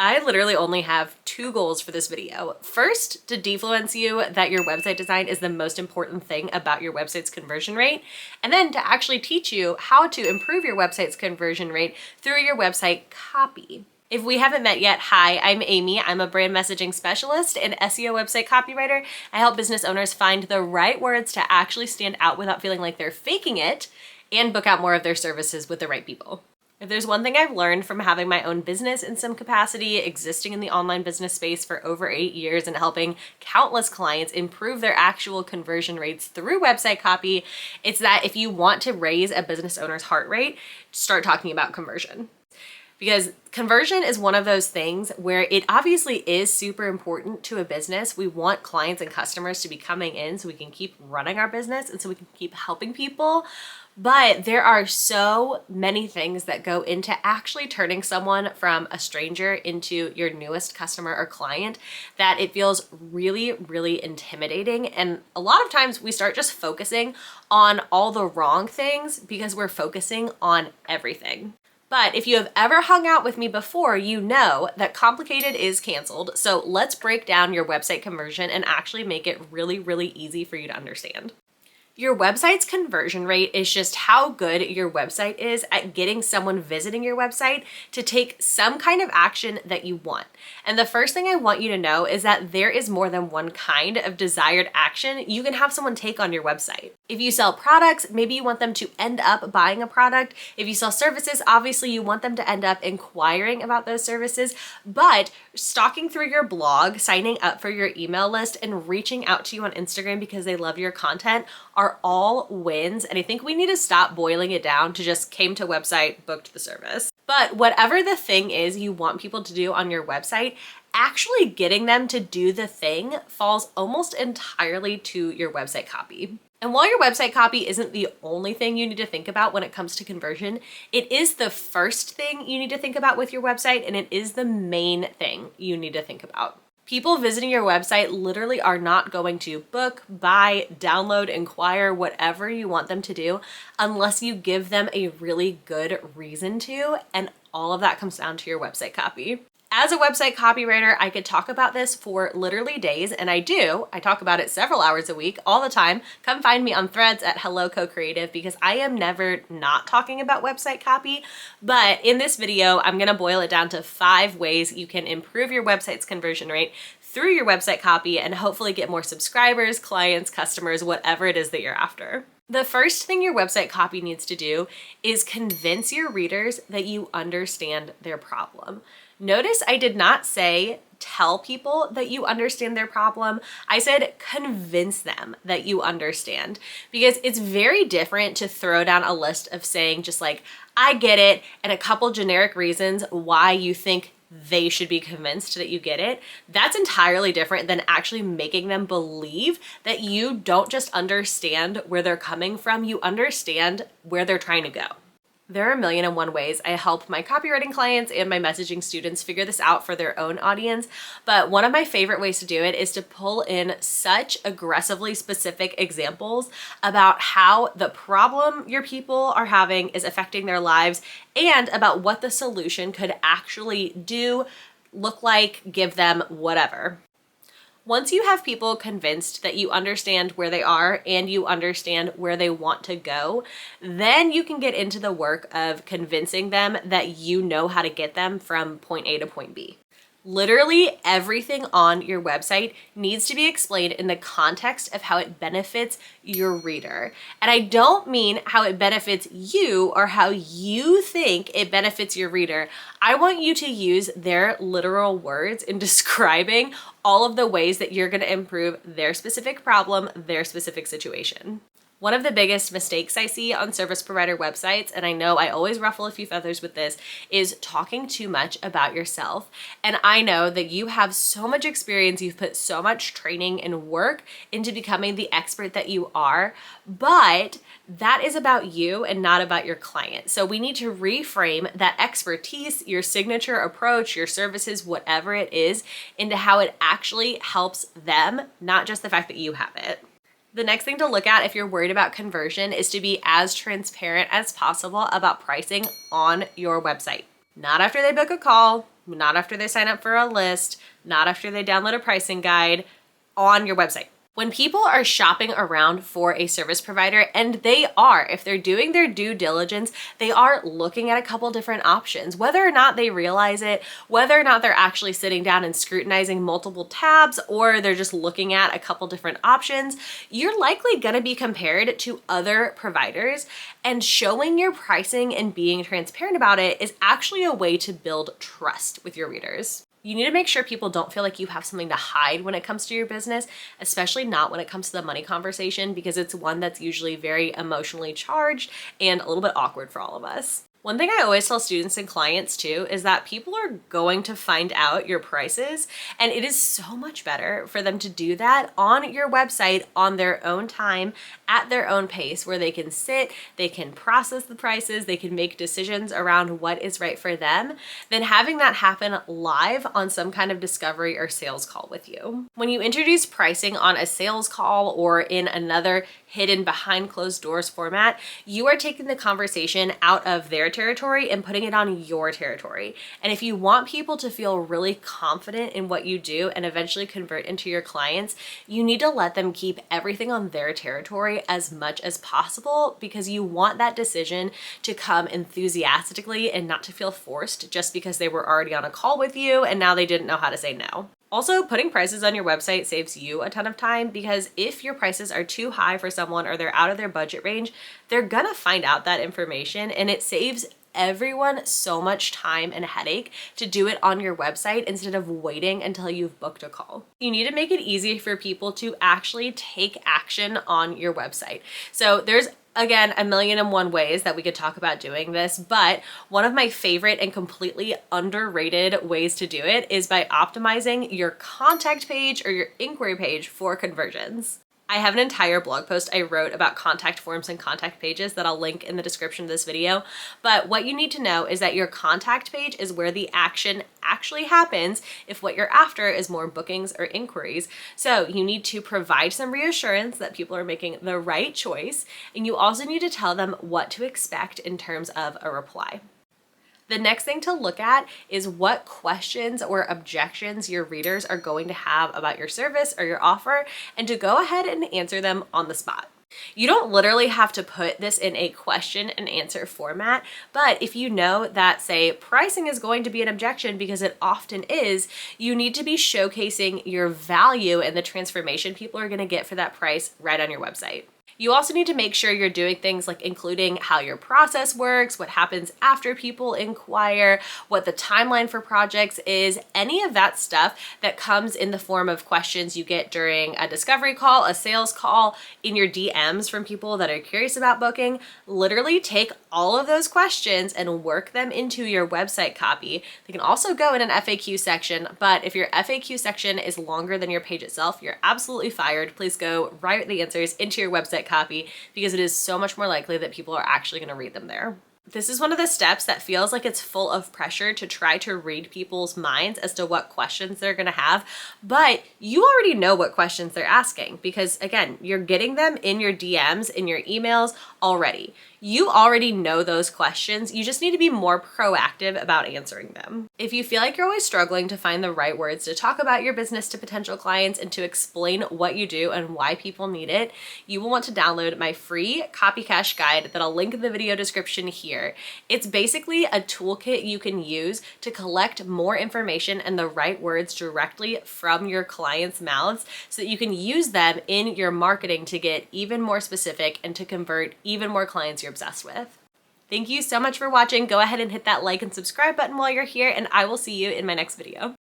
I literally only have two goals for this video. First, to defluence you that your website design is the most important thing about your website's conversion rate, and then to actually teach you how to improve your website's conversion rate through your website copy. If we haven't met yet, hi, I'm Amy. I'm a brand messaging specialist and SEO website copywriter. I help business owners find the right words to actually stand out without feeling like they're faking it and book out more of their services with the right people. If there's one thing I've learned from having my own business in some capacity, existing in the online business space for over 8 years and helping countless clients improve their actual conversion rates through website copy, it's that if you want to raise a business owner's heart rate, start talking about conversion. Because conversion is one of those things where it obviously is super important to a business. We want clients and customers to be coming in so we can keep running our business and so we can keep helping people. But there are so many things that go into actually turning someone from a stranger into your newest customer or client that it feels really, really intimidating. And a lot of times we start just focusing on all the wrong things because we're focusing on everything. But if you have ever hung out with me before, you know that complicated is canceled. So let's break down your website conversion and actually make it really, really easy for you to understand. Your website's conversion rate is just how good your website is at getting someone visiting your website to take some kind of action that you want. And the first thing I want you to know is that there is more than one kind of desired action you can have someone take on your website. If you sell products, maybe you want them to end up buying a product. If you sell services, obviously you want them to end up inquiring about those services. But stalking through your blog, signing up for your email list, and reaching out to you on Instagram because they love your content are all wins. And I think we need to stop boiling it down to just came to website, booked the service. But whatever the thing is you want people to do on your website, actually getting them to do the thing falls almost entirely to your website copy. And while your website copy isn't the only thing you need to think about when it comes to conversion, it is the first thing you need to think about with your website, and it is the main thing you need to think about. People visiting your website literally are not going to book, buy, download, inquire, whatever you want them to do, unless you give them a really good reason to, and all of that comes down to your website copy. As a website copywriter, I could talk about this for literally days, and I do. I talk about it several hours a week, all the time. Come find me on Threads at Hello Co-Creative because I am never not talking about website copy. But in this video, I'm gonna boil it down to 5 ways you can improve your website's conversion rate through your website copy and hopefully get more subscribers, clients, customers, whatever it is that you're after. The first thing your website copy needs to do is convince your readers that you understand their problem. Notice I did not say tell people that you understand their problem. I said convince them that you understand, because it's very different to throw down a list of saying just like, I get it, and a couple generic reasons why you think they should be convinced that you get it. That's entirely different than actually making them believe that you don't just understand where they're coming from, you understand where they're trying to go. There are 1,000,001 ways I help my copywriting clients and my messaging students figure this out for their own audience, but one of my favorite ways to do it is to pull in such aggressively specific examples about how the problem your people are having is affecting their lives and about what the solution could actually do, look like, give them, whatever. Once you have people convinced that you understand where they are and you understand where they want to go, then you can get into the work of convincing them that you know how to get them from point A to point B. Literally everything on your website needs to be explained in the context of how it benefits your reader. And I don't mean how it benefits you or how you think it benefits your reader. I want you to use their literal words in describing all of the ways that you're going to improve their specific problem, their specific situation. One of the biggest mistakes I see on service provider websites, and I know I always ruffle a few feathers with this, is talking too much about yourself. And I know that you have so much experience, you've put so much training and work into becoming the expert that you are, but that is about you and not about your client. So we need to reframe that expertise, your signature approach, your services, whatever it is, into how it actually helps them, not just the fact that you have it. The next thing to look at if you're worried about conversion is to be as transparent as possible about pricing on your website. Not after they book a call, not after they sign up for a list, not after they download a pricing guide, on your website. When people are shopping around for a service provider, and they are, if they're doing their due diligence, they are looking at a couple different options, whether or not they realize it, whether or not they're actually sitting down and scrutinizing multiple tabs, or they're just looking at a couple different options, you're likely gonna be compared to other providers, and showing your pricing and being transparent about it is actually a way to build trust with your readers. You need to make sure people don't feel like you have something to hide when it comes to your business, especially not when it comes to the money conversation, because it's one that's usually very emotionally charged and a little bit awkward for all of us. One thing I always tell students and clients too is that people are going to find out your prices, and it is so much better for them to do that on your website on their own time, at their own pace, where they can sit, they can process the prices, they can make decisions around what is right for them, than having that happen live on some kind of discovery or sales call with you. When you introduce pricing on a sales call or in another hidden behind closed doors format, you are taking the conversation out of their territory and putting it on your territory. And if you want people to feel really confident in what you do and eventually convert into your clients, you need to let them keep everything on their territory as much as possible, because you want that decision to come enthusiastically and not to feel forced just because they were already on a call with you and now they didn't know how to say no. Also, putting prices on your website saves you a ton of time, because if your prices are too high for someone or they're out of their budget range, they're gonna find out that information, and it saves everyone so much time and headache to do it on your website instead of waiting until you've booked a call. You need to make it easy for people to actually take action on your website. So there's again, 1,000,001 ways that we could talk about doing this, but one of my favorite and completely underrated ways to do it is by optimizing your contact page or your inquiry page for conversions. I have an entire blog post I wrote about contact forms and contact pages that I'll link in the description of this video. But what you need to know is that your contact page is where the action actually happens if what you're after is more bookings or inquiries. So you need to provide some reassurance that people are making the right choice, and you also need to tell them what to expect in terms of a reply. The next thing to look at is what questions or objections your readers are going to have about your service or your offer, and to go ahead and answer them on the spot. You don't literally have to put this in a question and answer format, but if you know that, say, pricing is going to be an objection, because it often is, you need to be showcasing your value and the transformation people are going to get for that price right on your website. You also need to make sure you're doing things like including how your process works, what happens after people inquire, what the timeline for projects is, any of that stuff that comes in the form of questions you get during a discovery call, a sales call, in your DMs from people that are curious about booking. Literally take all of those questions and work them into your website copy. They can also go in an FAQ section, but if your FAQ section is longer than your page itself, you're absolutely fired. Please go write the answers into your website copy, because it is so much more likely that people are actually going to read them there. This is one of the steps that feels like it's full of pressure to try to read people's minds as to what questions they're going to have, but you already know what questions they're asking, because again, you're getting them in your DMs, in your emails already. You already know those questions. You just need to be more proactive about answering them. If you feel like you're always struggling to find the right words to talk about your business to potential clients and to explain what you do and why people need it, you will want to download my free copy cache guide that I'll link in the video description here. It's basically a toolkit you can use to collect more information and the right words directly from your clients' mouths, so that you can use them in your marketing to get even more specific and to convert even more clients you're obsessed with. Thank you so much for watching. Go ahead and hit that like and subscribe button while you're here, and I will see you in my next video.